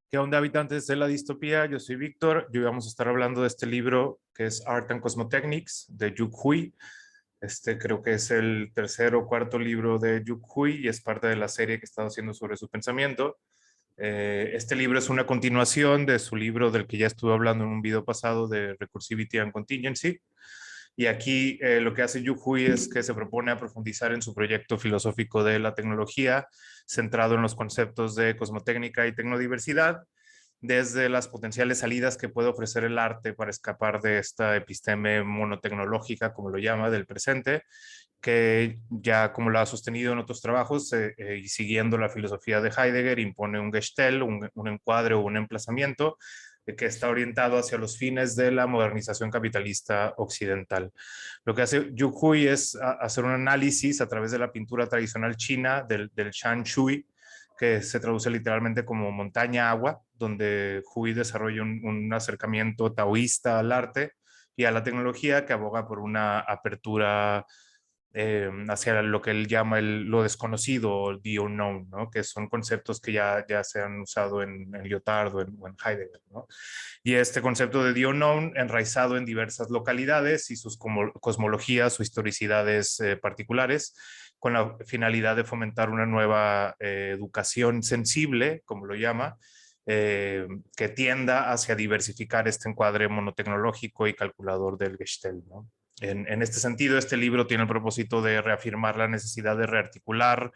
¿Qué onda, habitantes de la distopía? Yo soy Víctor y hoy vamos a estar hablando de este libro que es Art and Cosmotechnics de Yuk Hui. Este creo que es el tercer o cuarto libro de Yuk Hui y es parte de la serie que he estado haciendo sobre su pensamiento. Este libro es una continuación de su libro del que ya estuve hablando en un video pasado de Recursivity and Contingency. Y aquí lo que hace Yu Hui es que se propone a profundizar en su proyecto filosófico de la tecnología, centrado en los conceptos de cosmotécnica y tecnodiversidad, desde las potenciales salidas que puede ofrecer el arte para escapar de esta episteme monotecnológica, como lo llama, del presente, que ya como lo ha sostenido en otros trabajos y siguiendo la filosofía de Heidegger, impone un Gestell, un encuadre o un emplazamiento que está orientado hacia los fines de la modernización capitalista occidental. Lo que hace Yu Hui es hacer un análisis a través de la pintura tradicional china del Shan Shui, que se traduce literalmente como montaña agua, donde Hui desarrolla un acercamiento taoísta al arte y a la tecnología que aboga por una apertura hacia lo que él llama lo desconocido o the unknown, ¿no? Que son conceptos que ya se han usado en Lyotard o en Heidegger, ¿no? Y este concepto de the unknown enraizado en diversas localidades y sus cosmologías o historicidades particulares, con la finalidad de fomentar una nueva educación sensible, como lo llama, que tienda hacia diversificar este encuadre monotecnológico y calculador del Gestell, ¿no? En este sentido, este libro tiene el propósito de reafirmar la necesidad de rearticular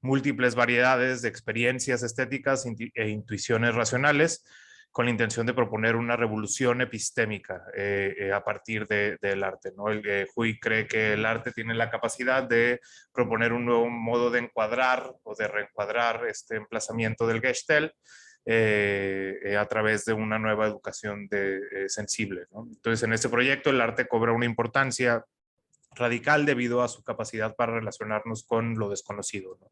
múltiples variedades de experiencias estéticas e intuiciones racionales con la intención de proponer una revolución epistémica a partir del arte, ¿no? Hui cree que el arte tiene la capacidad de proponer un nuevo modo de encuadrar o de reencuadrar este emplazamiento del Gestell a través de una nueva educación sensible, ¿no? Entonces, en este proyecto el arte cobra una importancia radical debido a su capacidad para relacionarnos con lo desconocido, ¿no?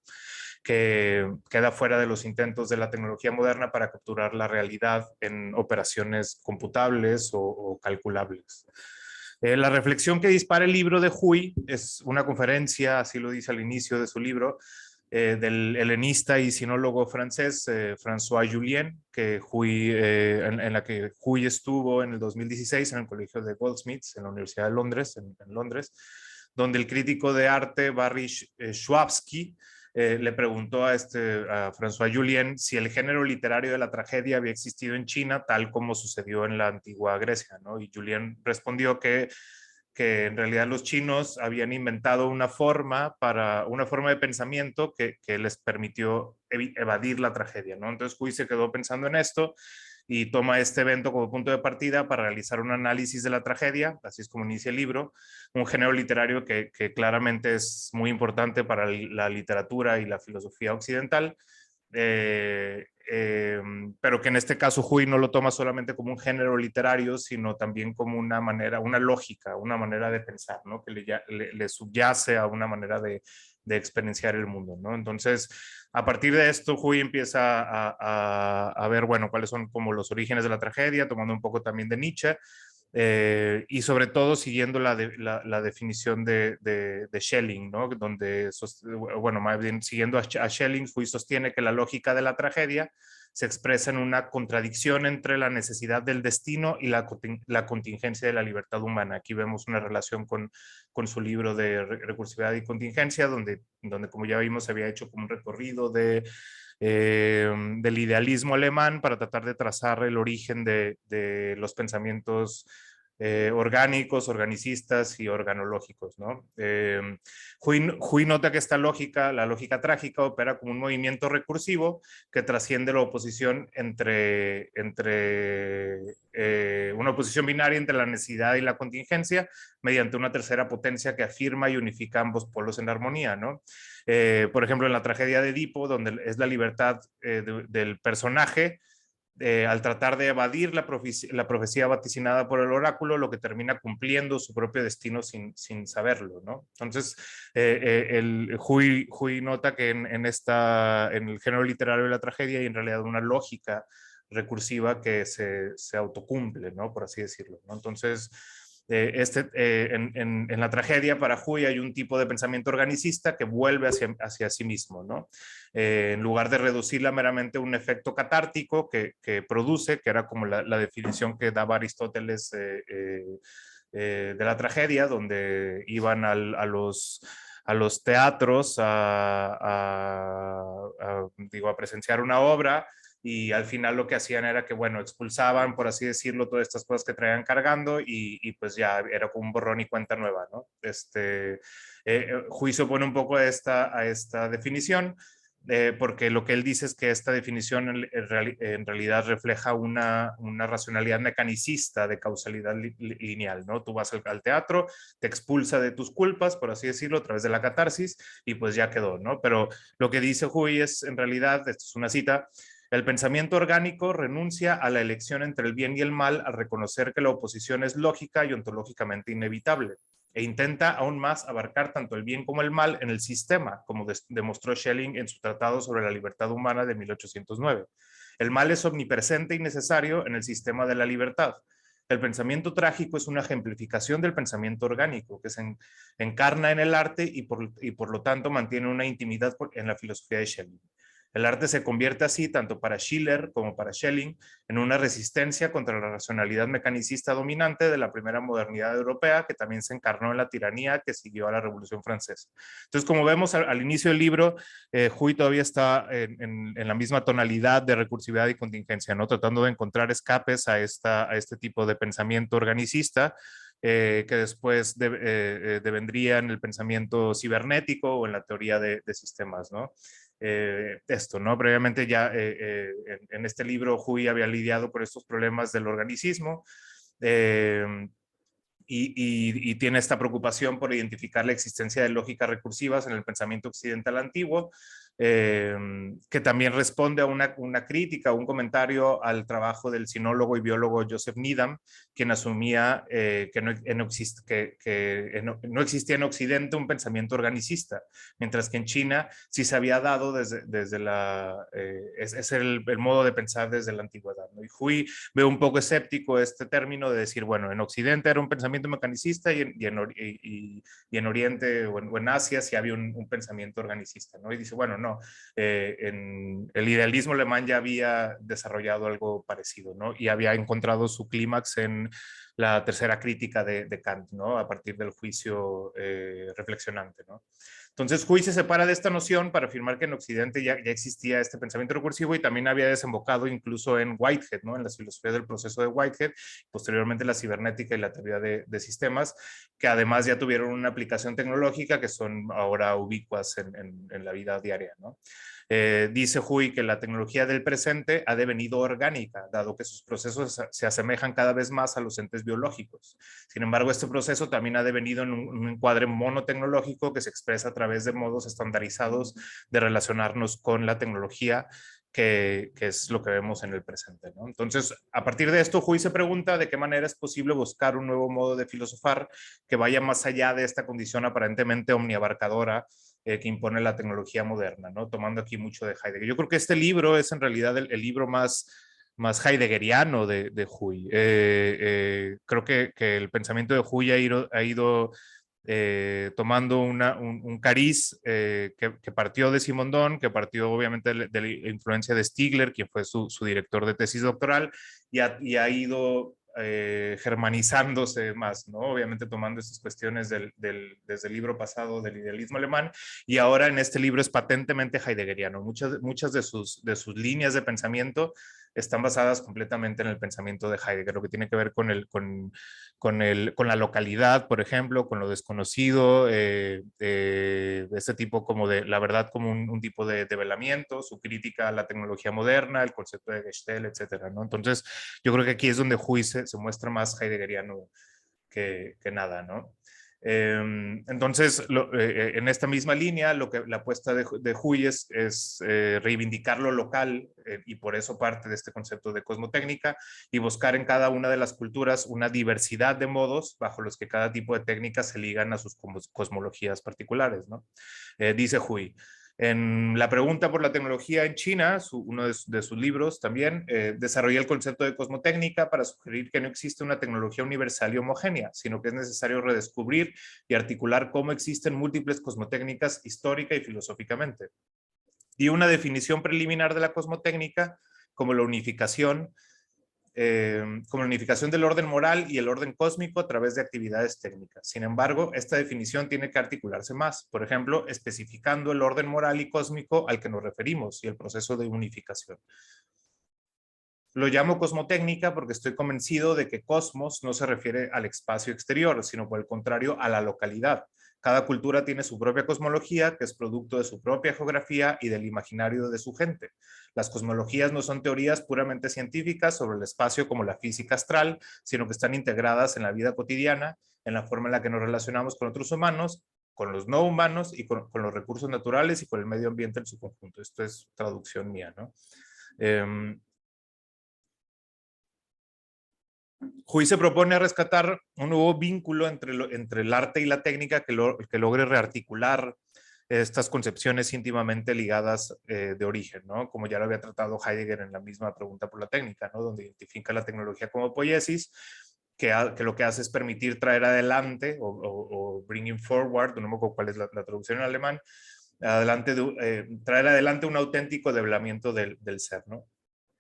Que queda fuera de los intentos de la tecnología moderna para capturar la realidad en operaciones computables o calculables. La reflexión que dispara el libro de Hui es una conferencia, así lo dice al inicio de su libro, del helenista y sinólogo francés François Julien, en la que Hui estuvo en el 2016 en el Colegio de Goldsmiths en la Universidad de Londres, en Londres, donde el crítico de arte Barry Schwabsky le preguntó a François Julien si el género literario de la tragedia había existido en China, tal como sucedió en la antigua Grecia, ¿no? Y Julien respondió que en realidad los chinos habían inventado una forma de pensamiento que les permitió evadir la tragedia, ¿no? Entonces Hui se quedó pensando en esto y toma este evento como punto de partida para realizar un análisis de la tragedia, así es como inicia el libro, un género literario que claramente es muy importante para la literatura y la filosofía occidental, pero que en este caso Hui no lo toma solamente como un género literario, sino también como una manera, una lógica, una manera de pensar, ¿no? Que le subyace a una manera de experienciar el mundo, ¿no? Entonces, a partir de esto, Hui empieza a ver, bueno, cuáles son como los orígenes de la tragedia, tomando un poco también de Nietzsche, y sobre todo siguiendo la definición de Schelling, ¿no? Donde, bueno, más bien siguiendo a Schelling, Hui sostiene que la lógica de la tragedia se expresa en una contradicción entre la necesidad del destino y la contingencia de la libertad humana. Aquí vemos una relación con su libro de recursividad y contingencia, donde como ya vimos, se había hecho como un recorrido del idealismo alemán para tratar de trazar el origen de los pensamientos orgánicos, organicistas y organológicos, ¿no? Hui nota que esta lógica, la lógica trágica, opera como un movimiento recursivo que trasciende la oposición una oposición binaria entre la necesidad y la contingencia mediante una tercera potencia que afirma y unifica ambos polos en armonía, ¿no? Por ejemplo, en la tragedia de Edipo, donde es la libertad del personaje, al tratar de evadir la profecía vaticinada por el oráculo, lo que termina cumpliendo su propio destino sin saberlo, ¿no? Entonces, Hui nota que en el género literario de la tragedia hay en realidad una lógica recursiva que se autocumple, ¿no? Por así decirlo, ¿no? Entonces, En la tragedia para Huy hay un tipo de pensamiento organicista que vuelve hacia sí mismo, ¿no? En lugar de reducirla meramente a un efecto catártico que produce, que era como la definición que daba Aristóteles de la tragedia, donde iban a los teatros digo, a presenciar una obra, y al final lo que hacían era que, bueno, expulsaban, por así decirlo, todas estas cosas que traían cargando, y pues ya era como un borrón y cuenta nueva, ¿no? Juicio pone un poco a esta definición, porque lo que él dice es que esta definición en realidad refleja una racionalidad mecanicista de causalidad lineal, ¿no? Tú vas al teatro, te expulsa de tus culpas, por así decirlo, a través de la catarsis, y pues ya quedó, ¿no? Pero lo que dice Huy es, en realidad, esto es una cita: el pensamiento orgánico renuncia a la elección entre el bien y el mal al reconocer que la oposición es lógica y ontológicamente inevitable, e intenta aún más abarcar tanto el bien como el mal en el sistema, como demostró Schelling en su Tratado sobre la Libertad Humana de 1809. El mal es omnipresente y necesario en el sistema de la libertad. El pensamiento trágico es una ejemplificación del pensamiento orgánico, que se encarna en el arte y por lo tanto mantiene una intimidad en la filosofía de Schelling. El arte se convierte así, tanto para Schiller como para Schelling, en una resistencia contra la racionalidad mecanicista dominante de la primera modernidad europea, que también se encarnó en la tiranía que siguió a la Revolución Francesa. Entonces, como vemos al inicio del libro, Huy todavía está en la misma tonalidad de recursividad y contingencia, ¿no? Tratando de encontrar escapes a este tipo de pensamiento organicista, que después devendría en el pensamiento cibernético o en la teoría de sistemas, ¿no? Esto, ¿no? Previamente ya en este libro Huy había lidiado con estos problemas del organicismo, eh, y tiene esta preocupación por identificar la existencia de lógicas recursivas en el pensamiento occidental antiguo, eh, que también responde a una crítica, un comentario al trabajo del sinólogo y biólogo Joseph Needham, quien asumía que no existía en Occidente un pensamiento organicista, mientras que en China sí se había dado desde es el modo de pensar desde la antigüedad, ¿no? Y Huy ve un poco escéptico este término de decir, bueno, en Occidente era un pensamiento mecanicista y en Oriente o en Asia sí había un pensamiento organicista, ¿no? Y dice, bueno, no, en el idealismo alemán ya había desarrollado algo parecido, ¿no? Y había encontrado su clímax en la tercera crítica de Kant, ¿no? A partir del juicio reflexionante, ¿no? Entonces, Huy se separa de esta noción para afirmar que en Occidente ya existía este pensamiento recursivo, y también había desembocado incluso en Whitehead, ¿no? En las filosofías del proceso de Whitehead, posteriormente la cibernética y la teoría de sistemas, que además ya tuvieron una aplicación tecnológica que son ahora ubicuas en la vida diaria, ¿no? Dice Huy que la tecnología del presente ha devenido orgánica, dado que sus procesos se asemejan cada vez más a los entes biológicos. Sin embargo, este proceso también ha devenido en un encuadre monotecnológico que se expresa a través de modos estandarizados de relacionarnos con la tecnología, que es lo que vemos en el presente, ¿no? Entonces, a partir de esto, Huy se pregunta de qué manera es posible buscar un nuevo modo de filosofar que vaya más allá de esta condición aparentemente omniabarcadora que impone la tecnología moderna, ¿no? Tomando aquí mucho de Heidegger. Yo creo que este libro es en realidad el libro más heideggeriano de Huy. Creo que el pensamiento de Huy ha ido tomando un cariz que partió de Simondon, que partió obviamente de la influencia de Stigler, quien fue su director de tesis doctoral, y ha ido germanizándose más, ¿no? Obviamente tomando esas cuestiones desde el libro pasado del idealismo alemán, y ahora en este libro es patentemente heideggeriano. Muchas de sus líneas de pensamiento están basadas completamente en el pensamiento de Heidegger, lo que tiene que ver con la localidad, por ejemplo, con lo desconocido, este tipo como de la verdad como un tipo de develamiento, su crítica a la tecnología moderna, el concepto de Gestell, etcétera, ¿no? Entonces, yo creo que aquí es donde Huy se muestra más heideggeriano que nada, ¿no? Entonces, en esta misma línea, la apuesta de Huy es reivindicar lo local, y por eso parte de este concepto de cosmotécnica, y buscar en cada una de las culturas una diversidad de modos bajo los que cada tipo de técnica se ligan a sus cosmologías particulares, ¿no? Dice Huy: En La pregunta por la tecnología en China, uno de sus libros también, desarrolla el concepto de cosmotécnica para sugerir que no existe una tecnología universal y homogénea, sino que es necesario redescubrir y articular cómo existen múltiples cosmotécnicas histórica y filosóficamente. Y una definición preliminar de la cosmotécnica como la unificación del orden moral y el orden cósmico a través de actividades técnicas. Sin embargo, esta definición tiene que articularse más, por ejemplo, especificando el orden moral y cósmico al que nos referimos y el proceso de unificación. Lo llamo cosmotécnica porque estoy convencido de que cosmos no se refiere al espacio exterior, sino por el contrario a la localidad. Cada cultura tiene su propia cosmología, que es producto de su propia geografía y del imaginario de su gente. Las cosmologías no son teorías puramente científicas sobre el espacio como la física astral, sino que están integradas en la vida cotidiana, en la forma en la que nos relacionamos con otros humanos, con los no humanos y con los recursos naturales y con el medio ambiente en su conjunto. Esto es traducción mía, ¿no? Hui se propone rescatar un nuevo vínculo entre el arte y la técnica que logre rearticular estas concepciones íntimamente ligadas de origen, ¿no? Como ya lo había tratado Heidegger en la misma pregunta por la técnica, ¿no? Donde identifica la tecnología como poiesis, que lo que hace es permitir traer adelante o bringing forward, no me acuerdo cuál es la traducción en alemán, traer adelante un auténtico develamiento del ser, ¿no?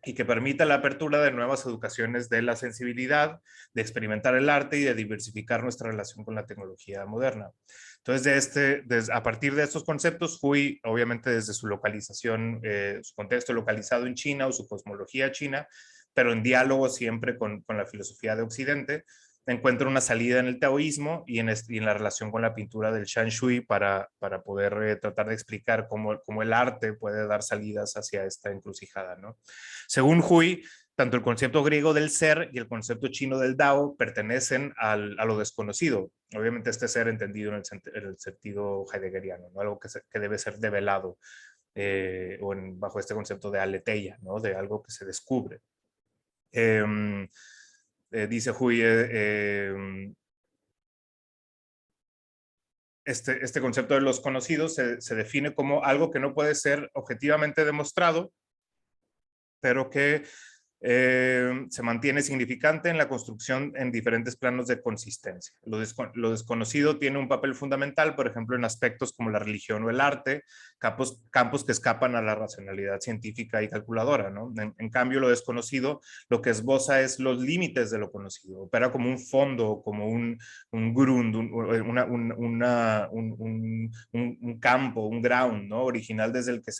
Y que permita la apertura de nuevas educaciones de la sensibilidad, de experimentar el arte y de diversificar nuestra relación con la tecnología moderna. Entonces, a partir de estos conceptos, Hui, obviamente desde su localización, su contexto localizado en China o su cosmología china, pero en diálogo siempre con la filosofía de Occidente, encuentra una salida en el taoísmo y en la relación con la pintura del Shan Shui para poder tratar de explicar cómo el arte puede dar salidas hacia esta encrucijada, ¿no? Según Hui, tanto el concepto griego del ser y el concepto chino del Dao pertenecen a lo desconocido. Obviamente este ser entendido en el sentido heideggeriano, ¿no? Algo que debe ser develado bajo este concepto de aletheia, ¿no? De algo que se descubre. Dice Hui, este concepto de los conocidos se define como algo que no puede ser objetivamente demostrado, pero que se mantiene significante en la construcción en diferentes planos de consistencia. Lo desconocido tiene un papel fundamental, por ejemplo, en aspectos como la religión o el arte, campos que escapan a la racionalidad científica y calculadora, ¿no? En cambio, lo desconocido lo que esboza es los límites de lo conocido, opera como un fondo, como un grund, un campo, un ground, ¿no? Original desde el que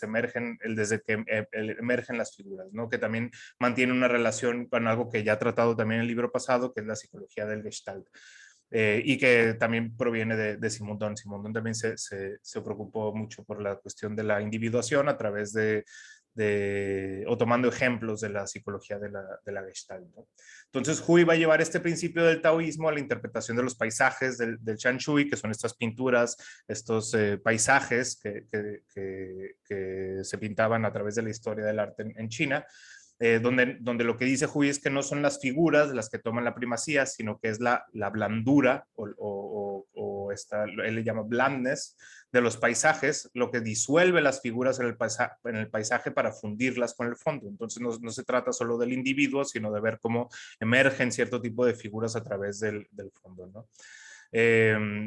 emergen las figuras, ¿no? Que también mantiene una relación con algo que ya ha tratado también en el libro pasado, que es la psicología del Gestalt. Y que también proviene de Simondon. Simondon también se preocupó mucho por la cuestión de la individuación a través o tomando ejemplos de la psicología de la Gestalt, ¿no? Entonces, Hui va a llevar este principio del taoísmo a la interpretación de los paisajes del Shan Shui, que son estas pinturas, estos paisajes que se pintaban a través de la historia del arte en China, donde lo que dice Hui es que no son las figuras las que toman la primacía, sino que es la blandura él le llama blandness de los paisajes, lo que disuelve las figuras en el paisaje para fundirlas con el fondo. Entonces no se trata solo del individuo, sino de ver cómo emergen cierto tipo de figuras a través del fondo, ¿no?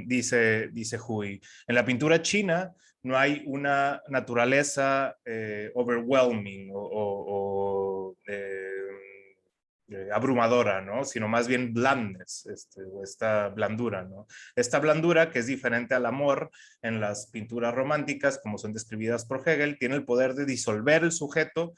Dice Hui, en la pintura china no hay una naturaleza overwhelming abrumadora, ¿no? Sino más bien blandness, esta blandura, ¿no? Esta blandura, que es diferente al amor en las pinturas románticas, como son describidas por Hegel, tiene el poder de disolver el sujeto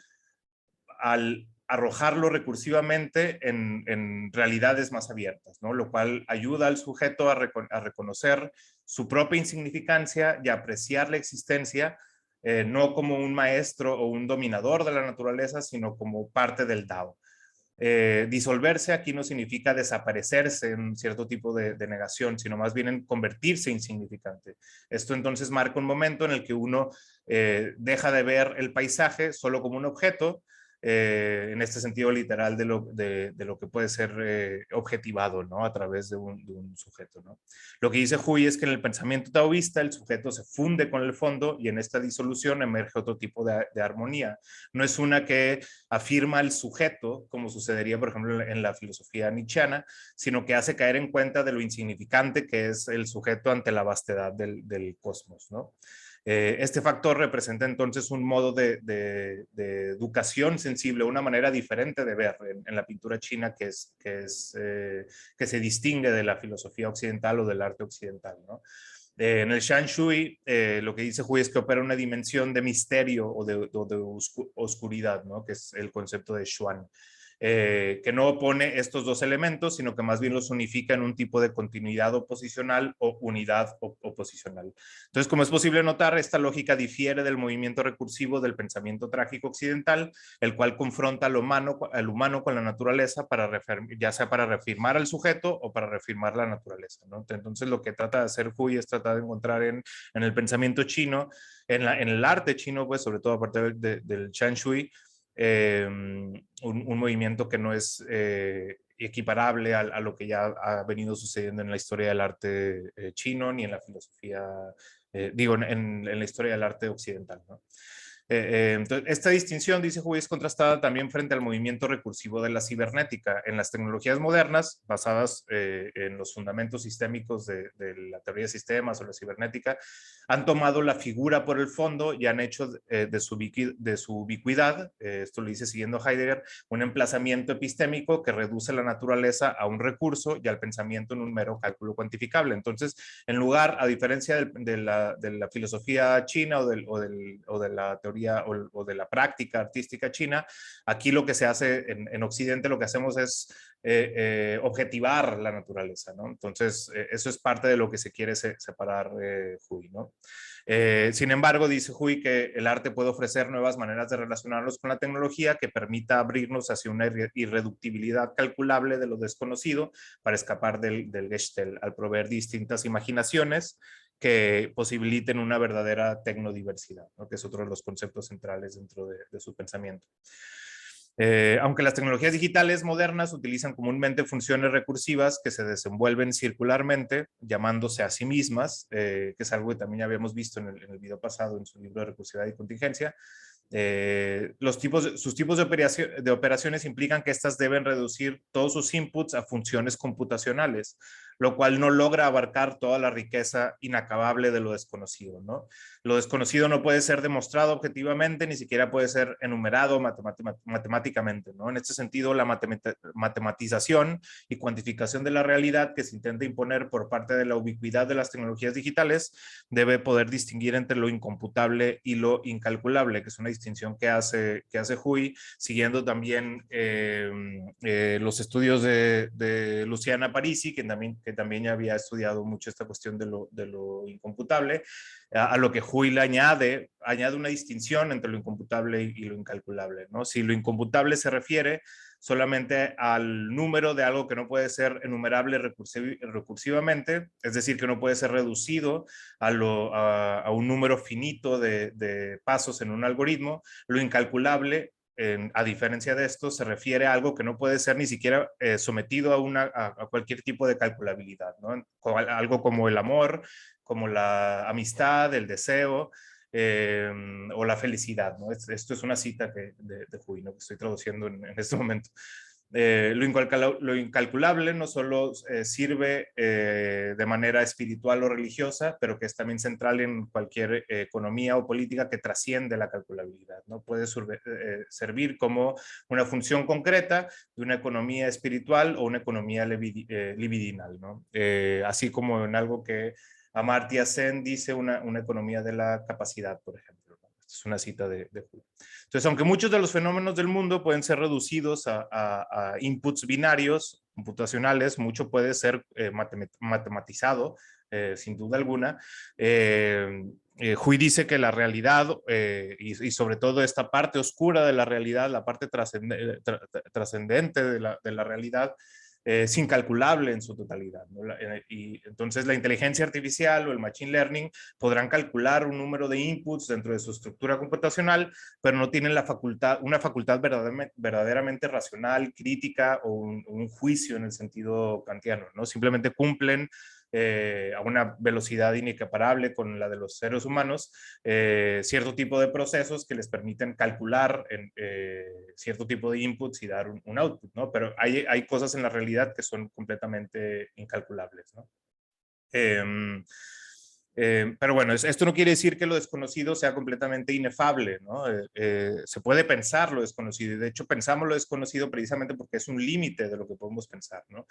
al arrojarlo recursivamente en realidades más abiertas, ¿no? Lo cual ayuda al sujeto a reconocer su propia insignificancia y a apreciar la existencia, no como un maestro o un dominador de la naturaleza, sino como parte del Dao. Disolverse aquí no significa desaparecerse en cierto tipo de negación, sino más bien en convertirse insignificante. Esto entonces marca un momento en el que uno deja de ver el paisaje solo como un objeto en este sentido literal de lo que puede ser objetivado, ¿no? A través de un sujeto, ¿no? Lo que dice Hui es que en el pensamiento taoísta el sujeto se funde con el fondo y en esta disolución emerge otro tipo de armonía. No es una que afirma el sujeto, como sucedería, por ejemplo, en la filosofía nietzscheana, sino que hace caer en cuenta de lo insignificante que es el sujeto ante la vastedad del cosmos, ¿no? Este factor representa entonces un modo de educación sensible, una manera diferente de ver en la pintura china que se distingue de la filosofía occidental o del arte occidental, ¿no? En el Shan Shui, lo que dice Hui es que opera una dimensión de misterio o de oscuridad, ¿no? Que es el concepto de Xuan. Que no opone estos dos elementos, sino que más bien los unifica en un tipo de continuidad oposicional o unidad oposicional. Entonces, como es posible notar, esta lógica difiere del movimiento recursivo del pensamiento trágico occidental, el cual confronta al humano con la naturaleza, ya sea para reafirmar al sujeto o para reafirmar la naturaleza, ¿no? Entonces, lo que trata de hacer Hui es tratar de encontrar en el pensamiento chino, en el arte chino, pues sobre todo a partir del Shan Shui, un movimiento que no es equiparable a lo que ya ha venido sucediendo en la historia del arte chino ni en la filosofía, en la historia del arte occidental, ¿no? Entonces, esta distinción, dice Hui, es contrastada también frente al movimiento recursivo de la cibernética. En las tecnologías modernas, basadas en los fundamentos sistémicos de la teoría de sistemas o la cibernética, han tomado la figura por el fondo y han hecho de su ubicuidad, esto lo dice siguiendo Heidegger, un emplazamiento epistémico que reduce la naturaleza a un recurso y al pensamiento en un mero cálculo cuantificable. Entonces, en lugar, a diferencia de la filosofía china o de la teoría o de la práctica artística china, aquí lo que se hace en Occidente, lo que hacemos es objetivar la naturaleza, ¿no? Entonces, eso es parte de lo que se quiere separar Hui, ¿no? Sin embargo, dice Hui que el arte puede ofrecer nuevas maneras de relacionarnos con la tecnología que permita abrirnos hacia una irreductibilidad calculable de lo desconocido para escapar del Gestell, al proveer distintas imaginaciones que posibiliten una verdadera tecnodiversidad, ¿no? Que es otro de los conceptos centrales dentro de su pensamiento. Aunque las tecnologías digitales modernas utilizan comúnmente funciones recursivas que se desenvuelven circularmente, llamándose a sí mismas, que es algo que también ya habíamos visto en el video pasado en su libro de recursividad y contingencia, sus tipos de operaciones implican que estas deben reducir todos sus inputs a funciones computacionales, lo cual no logra abarcar toda la riqueza inacabable de lo desconocido, ¿no? Lo desconocido no puede ser demostrado objetivamente, ni siquiera puede ser enumerado matemáticamente, ¿no? En este sentido, la matematización y cuantificación de la realidad que se intenta imponer por parte de la ubicuidad de las tecnologías digitales debe poder distinguir entre lo incomputable y lo incalculable, que es una distinción que hace Hui, siguiendo también los estudios de Luciana Parisi, que también ya había estudiado mucho esta cuestión de lo incomputable, a lo que Hui le añade una distinción entre lo incomputable y lo incalculable, ¿no? Si lo incomputable se refiere solamente al número de algo que no puede ser enumerable recursivamente, es decir, que no puede ser reducido a un número finito de pasos en un algoritmo, lo incalculable, a diferencia de esto, se refiere a algo que no puede ser ni siquiera sometido a cualquier tipo de calculabilidad, ¿no? Algo como el amor, como la amistad, el deseo, o la felicidad, ¿no? Esto es una cita de Hui, ¿no? Que estoy traduciendo en este momento. Lo incalculable no solo sirve de manera espiritual o religiosa, pero que es también central en cualquier economía o política que trasciende la calculabilidad, ¿no? Puede servir como una función concreta de una economía espiritual o una economía libidinal, ¿no? Así como en algo que Amartya Sen dice, una economía de la capacidad, por ejemplo, ¿no? Esta es una cita de Hui. Entonces, aunque muchos de los fenómenos del mundo pueden ser reducidos a inputs binarios computacionales, mucho puede ser matematizado, sin duda alguna. Hui dice que la realidad y sobre todo esta parte oscura de la realidad, la parte trascendente de la realidad, es incalculable en su totalidad, ¿no? Y entonces la inteligencia artificial o el machine learning podrán calcular un número de inputs dentro de su estructura computacional, pero no tienen una facultad verdaderamente racional, crítica o un juicio en el sentido kantiano, ¿no? Simplemente cumplen a una velocidad inequiparable con la de los seres humanos, cierto tipo de procesos que les permiten calcular cierto tipo de inputs y dar un output, ¿no? Pero hay cosas en la realidad que son completamente incalculables, ¿no? Pero bueno, esto no quiere decir que lo desconocido sea completamente inefable, ¿no? Se puede pensar lo desconocido y de hecho pensamos lo desconocido precisamente porque es un límite de lo que podemos pensar, ¿no?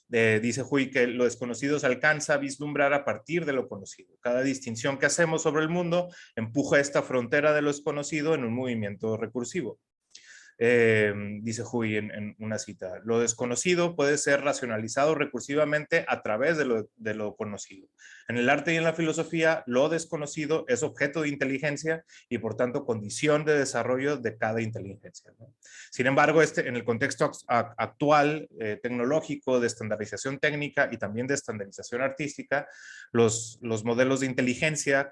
Dice Hui que lo desconocido se alcanza a vislumbrar a partir de lo conocido. Cada distinción que hacemos sobre el mundo empuja esta frontera de lo desconocido en un movimiento recursivo. Dice Hui en una cita, lo desconocido puede ser racionalizado recursivamente a través de lo conocido. En el arte y en la filosofía, lo desconocido es objeto de inteligencia y por tanto condición de desarrollo de cada inteligencia, ¿no? Sin embargo, en el contexto actual tecnológico de estandarización técnica y también de estandarización artística, los modelos de inteligencia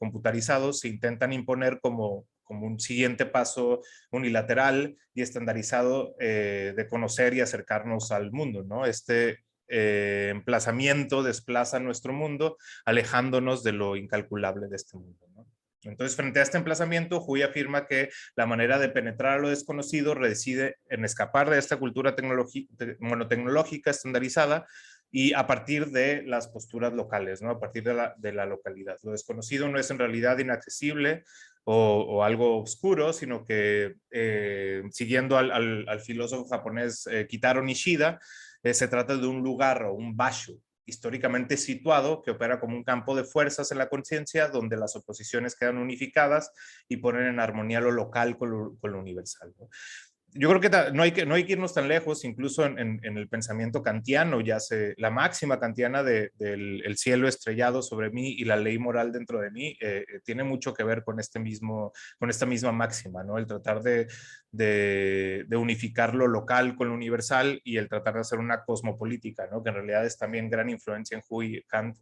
computarizados se intentan imponer como un siguiente paso unilateral y estandarizado de conocer y acercarnos al mundo, ¿no? Este emplazamiento desplaza nuestro mundo, alejándonos de lo incalculable de este mundo, ¿no? Entonces, frente a este emplazamiento, Hui afirma que la manera de penetrar a lo desconocido reside en escapar de esta cultura monotecnológica estandarizada y a partir de las posturas locales, ¿no? A partir de la localidad. Lo desconocido no es en realidad inaccesible o algo oscuro, sino que siguiendo al filósofo japonés Kitaro Nishida, se trata de un lugar o un basho históricamente situado que opera como un campo de fuerzas en la conciencia donde las oposiciones quedan unificadas y ponen en armonía lo local con lo universal, ¿no? Yo creo que no hay que irnos tan lejos, incluso en el pensamiento kantiano, la máxima kantiana del el cielo estrellado sobre mí y la ley moral dentro de mí, tiene mucho que ver con con esta misma máxima, ¿no? El tratar de unificar lo local con lo universal y el tratar de hacer una cosmopolítica, ¿no? Que en realidad es también gran influencia en Hui y Kant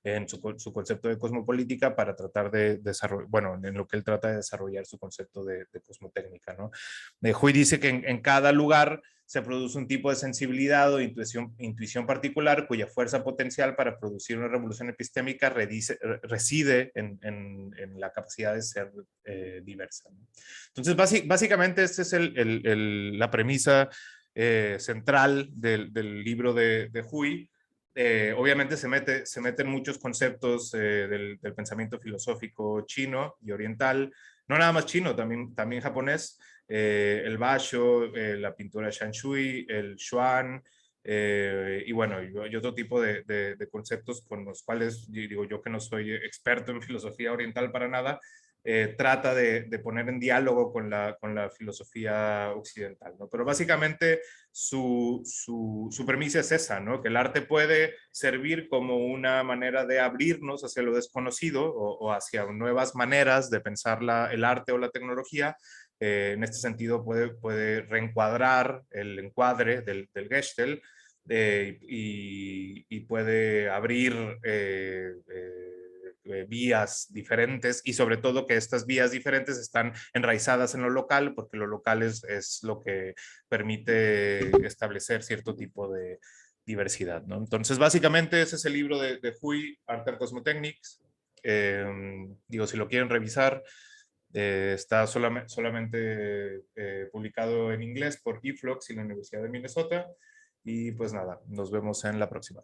en su concepto de cosmopolítica para tratar de desarrollar, bueno, en lo que él trata de desarrollar su concepto de cosmotécnica, ¿no? Hui dice que en cada lugar se produce un tipo de sensibilidad o intuición particular cuya fuerza potencial para producir una revolución epistémica reside en la capacidad de ser diversa, ¿no? Entonces, básicamente esta es la premisa central del libro de Hui. Obviamente se meten muchos conceptos del pensamiento filosófico chino y oriental, no nada más chino, también japonés, el basho, la pintura shanshui, el xuan, y bueno, y otro tipo de conceptos con los cuales digo yo que no soy experto en filosofía oriental para nada, trata de poner en diálogo con la filosofía occidental, ¿no? Pero básicamente su premisa es esa, ¿no? Que el arte puede servir como una manera de abrirnos hacia lo desconocido o hacia nuevas maneras de pensar el arte o la tecnología. En este sentido puede reencuadrar el encuadre del Gestell y puede abrir vías diferentes y sobre todo que estas vías diferentes están enraizadas en lo local porque lo local es lo que permite establecer cierto tipo de diversidad, ¿no? Entonces básicamente ese es el libro de Hui, Art and Cosmotechnics. Digo, si lo quieren revisar, está solamente publicado en inglés por eFlux y la Universidad de Minnesota. Y pues nada, nos vemos en la próxima.